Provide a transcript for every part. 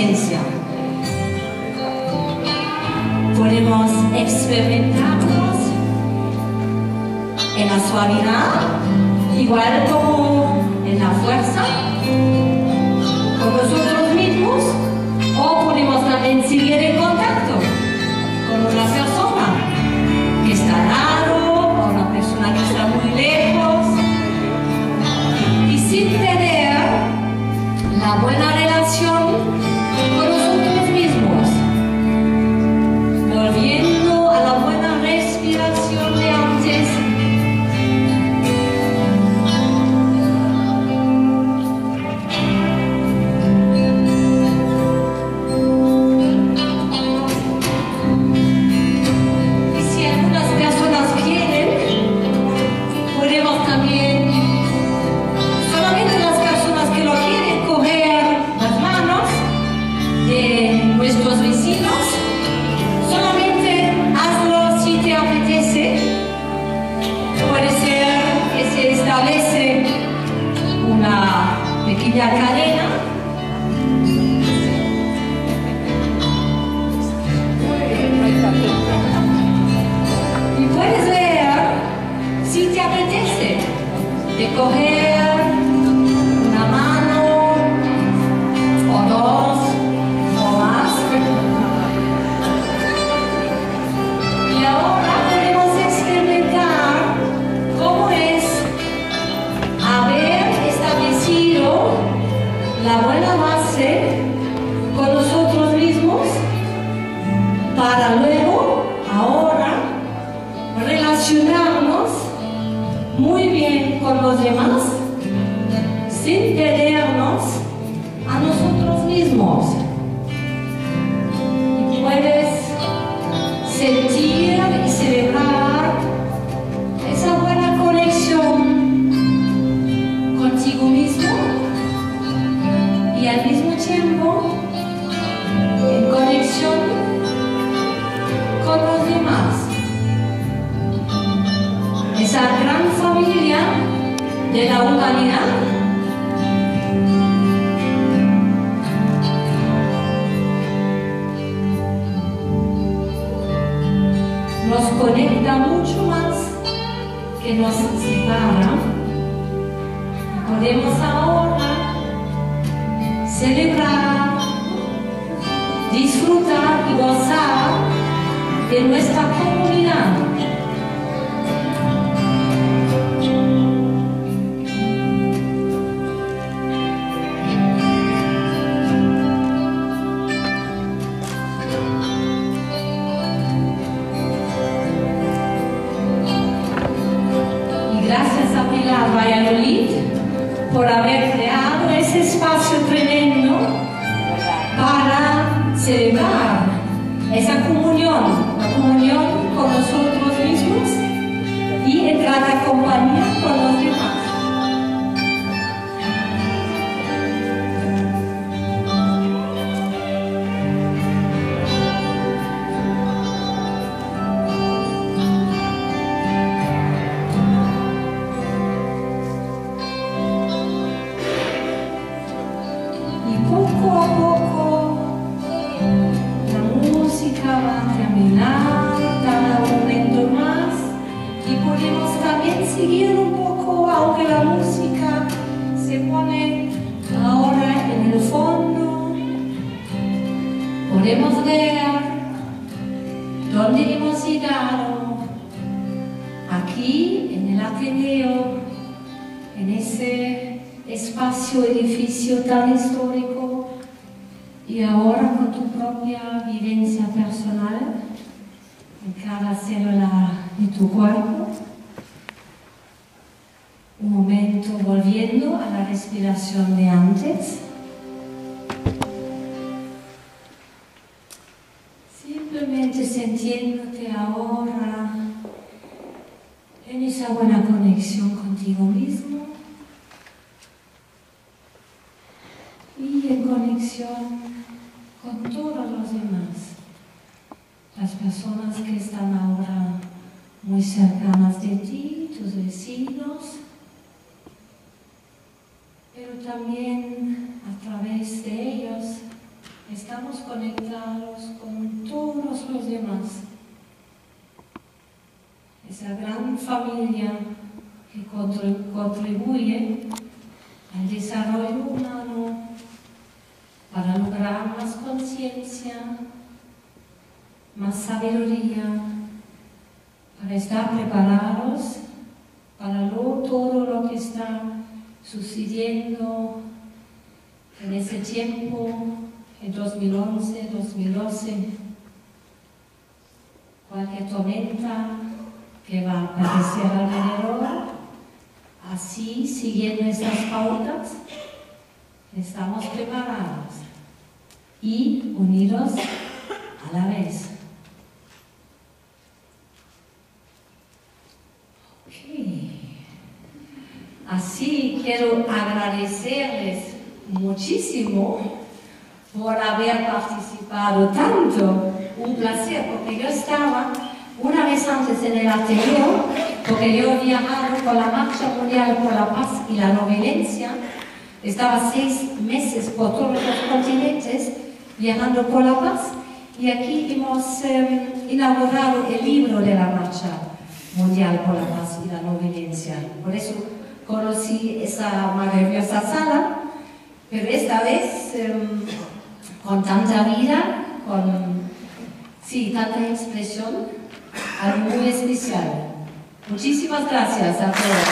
conciencia. Podemos experimentarnos en la suavidad, igual como en la fuerza, con nosotros mismos, o podemos también seguir en contacto con una persona que está al lado, o una persona que está muy lejos, y sin tener la buena relación con nosotros mismos, volviendo a la buena respiración de antes. La cadena y puedes ver si te apetece de coger una mano o dos o más, y ahora podemos experimentar cómo es haber establecido la buena base con nosotros mismos para luego, ahora, relacionarnos muy bien con los demás sin perdernos a nosotros mismos. Y puedes sentir y celebrar esa buena conexión contigo mismo y al mismo tiempo en conexión con los demás. Esa gran familia de la humanidad nos conecta mucho más que nos separa. Podemos ahora celebrar, disfrutar y gozar de nuestra comunidad. Y gracias a Pilar Valladolid por haber creado ese espacio tremendo para celebrar esa comunión, la comunión con nosotros mismos y entrar a compañía con los demás. Seguir un poco, aunque la música se pone ahora en el fondo, podemos ver dónde hemos llegado, aquí en el Ateneo, en ese espacio, edificio tan histórico, y ahora con tu propia vivencia personal en cada célula de tu cuerpo. Un momento volviendo a la respiración de antes. Simplemente sintiéndote ahora en esa buena conexión contigo mismo y en conexión con todos los demás. Las personas que están ahora muy cercanas de ti, tus vecinos, pero también a través de ellos conectados con todos los demás. Esa gran familia que contribuye al desarrollo humano para lograr más conciencia, más sabiduría, para estar preparados para todo lo que está sucediendo en ese tiempo, en 2011, 2012, cualquier tormenta que va a aparecer alrededor, así, siguiendo estas pautas, estamos preparados y unidos a la vez. Así quiero agradecerles muchísimo por haber participado tanto. Un placer, porque yo estaba una vez antes en el Ateneo, porque yo he viajado con la Marcha Mundial por la Paz y la No Violencia. Estaba 6 meses por todos los continentes viajando por la paz, y aquí hemos inaugurado el libro de la Marcha Mundial por la Paz y la No Violencia. Por eso conocí esa maravillosa sala, pero esta vez con tanta vida, con tanta expresión, algo muy especial. Muchísimas gracias a todos.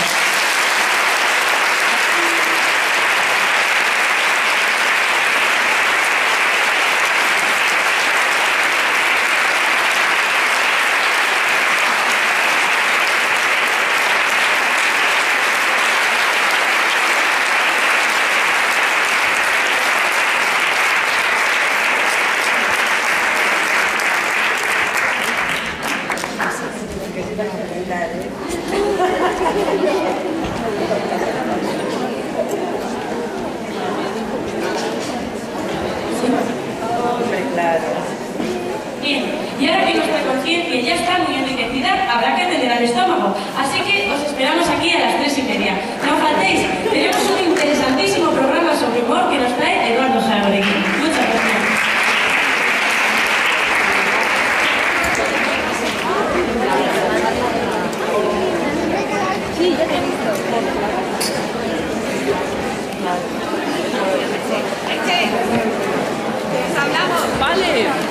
Bien, y ahora que nuestra conciencia ya está muy enriquecida, habrá que atender al estómago. Así que os esperamos aquí a las 3:30. No faltéis, tenemos un interesantísimo programa sobre humor que nos trae Eduardo Jauregui. Muchas gracias. Sí, ya te he visto. ¿Les hablamos? Vale.